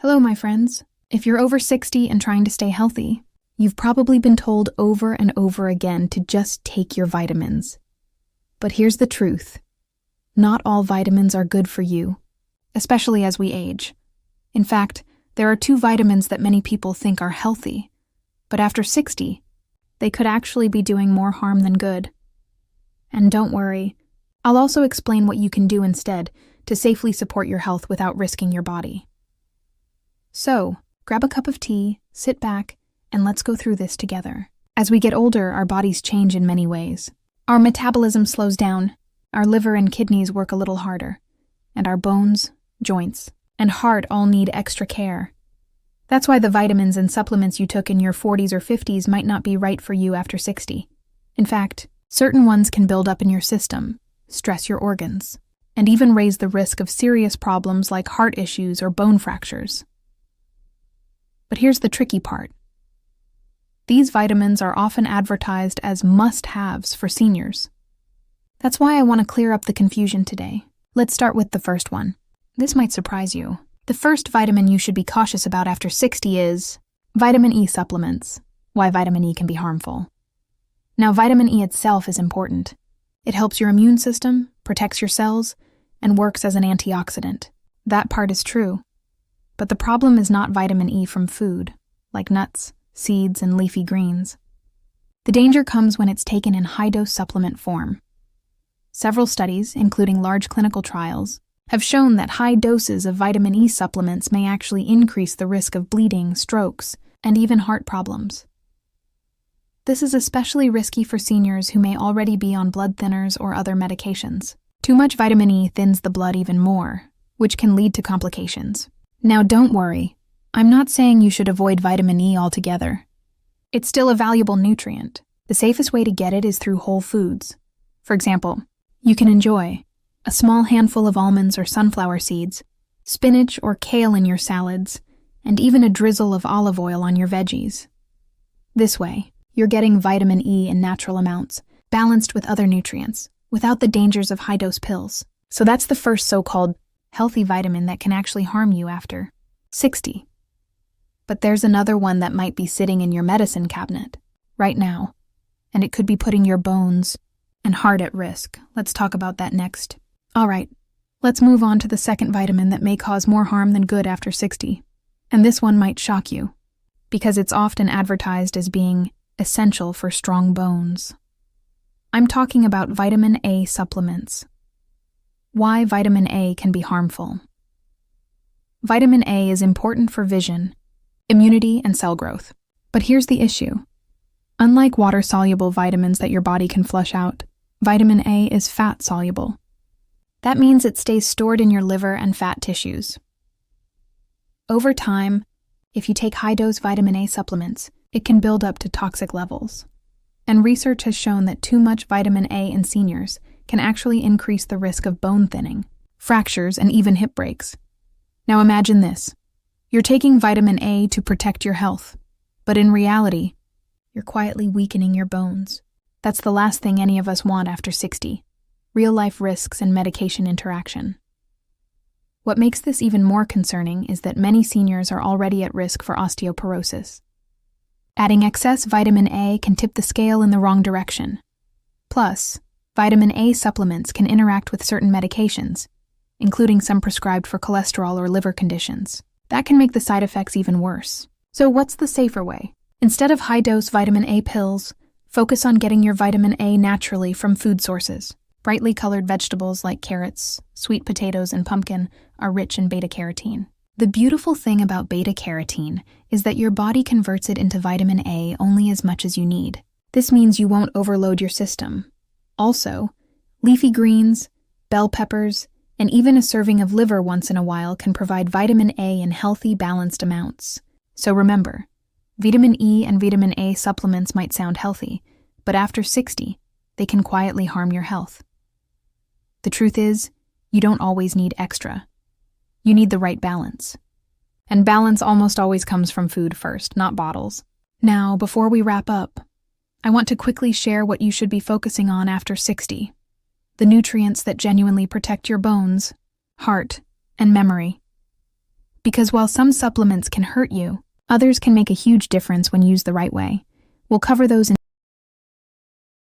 Hello, my friends. If you're over 60 and trying to stay healthy, you've probably been told over and over again to just take your vitamins. But here's the truth. Not all vitamins are good for you, especially as we age. In fact, there are 2 vitamins that many people think are healthy, but after 60, they could actually be doing more harm than good. And don't worry, I'll also explain what you can do instead to safely support your health without risking your body. So, grab a cup of tea, sit back, and let's go through this together. As we get older, our bodies change in many ways. Our metabolism slows down, our liver and kidneys work a little harder, and our bones, joints, and heart all need extra care. That's why the vitamins and supplements you took in your 40s or 50s might not be right for you after 60. In fact, certain ones can build up in your system, stress your organs, and even raise the risk of serious problems like heart issues or bone fractures. But here's the tricky part. These vitamins are often advertised as must-haves for seniors. That's why I want to clear up the confusion today. Let's start with the first one. This might surprise you. The first vitamin you should be cautious about after 60 is vitamin E supplements. Why vitamin E can be harmful. Now, vitamin E itself is important. It helps your immune system, protects your cells, and works as an antioxidant. That part is true. But the problem is not vitamin E from food, like nuts, seeds, and leafy greens. The danger comes when it's taken in high-dose supplement form. Several studies, including large clinical trials, have shown that high doses of vitamin E supplements may actually increase the risk of bleeding, strokes, and even heart problems. This is especially risky for seniors who may already be on blood thinners or other medications. Too much vitamin E thins the blood even more, which can lead to complications. Now, don't worry. I'm not saying you should avoid vitamin E altogether. It's still a valuable nutrient. The safest way to get it is through whole foods. For example, you can enjoy a small handful of almonds or sunflower seeds, spinach or kale in your salads, and even a drizzle of olive oil on your veggies. This way, you're getting vitamin E in natural amounts, balanced with other nutrients, without the dangers of high-dose pills. So that's the first so-called healthy vitamin that can actually harm you after 60. But there's another one that might be sitting in your medicine cabinet right now, and it could be putting your bones and heart at risk. Let's talk about that next. All right, let's move on to the second vitamin that may cause more harm than good after 60. And this one might shock you, because it's often advertised as being essential for strong bones. I'm talking about vitamin A supplements. Why vitamin A can be harmful. Vitamin A is important for vision, immunity, and cell growth. But here's the issue. Unlike water-soluble vitamins that your body can flush out, vitamin A is fat-soluble. That means it stays stored in your liver and fat tissues. Over time, if you take high-dose vitamin A supplements, it can build up to toxic levels. And research has shown that too much vitamin A in seniors can actually increase the risk of bone thinning, fractures, and even hip breaks. Now imagine this. You're taking vitamin A to protect your health, but in reality, you're quietly weakening your bones. That's the last thing any of us want after 60. Real-life risks and medication interaction. What makes this even more concerning is that many seniors are already at risk for osteoporosis. Adding excess vitamin A can tip the scale in the wrong direction. Plus, vitamin A supplements can interact with certain medications, including some prescribed for cholesterol or liver conditions. That can make the side effects even worse. So what's the safer way? Instead of high-dose vitamin A pills, focus on getting your vitamin A naturally from food sources. Brightly colored vegetables like carrots, sweet potatoes, and pumpkin are rich in beta-carotene. The beautiful thing about beta-carotene is that your body converts it into vitamin A only as much as you need. This means you won't overload your system. Also, leafy greens, bell peppers, and even a serving of liver once in a while can provide vitamin A in healthy, balanced amounts. So remember, vitamin E and vitamin A supplements might sound healthy, but after 60, they can quietly harm your health. The truth is, you don't always need extra. You need the right balance. And balance almost always comes from food first, not bottles. Now, before we wrap up, I want to quickly share what you should be focusing on after 60. The nutrients that genuinely protect your bones, heart, and memory. Because while some supplements can hurt you, others can make a huge difference when used the right way. We'll cover those in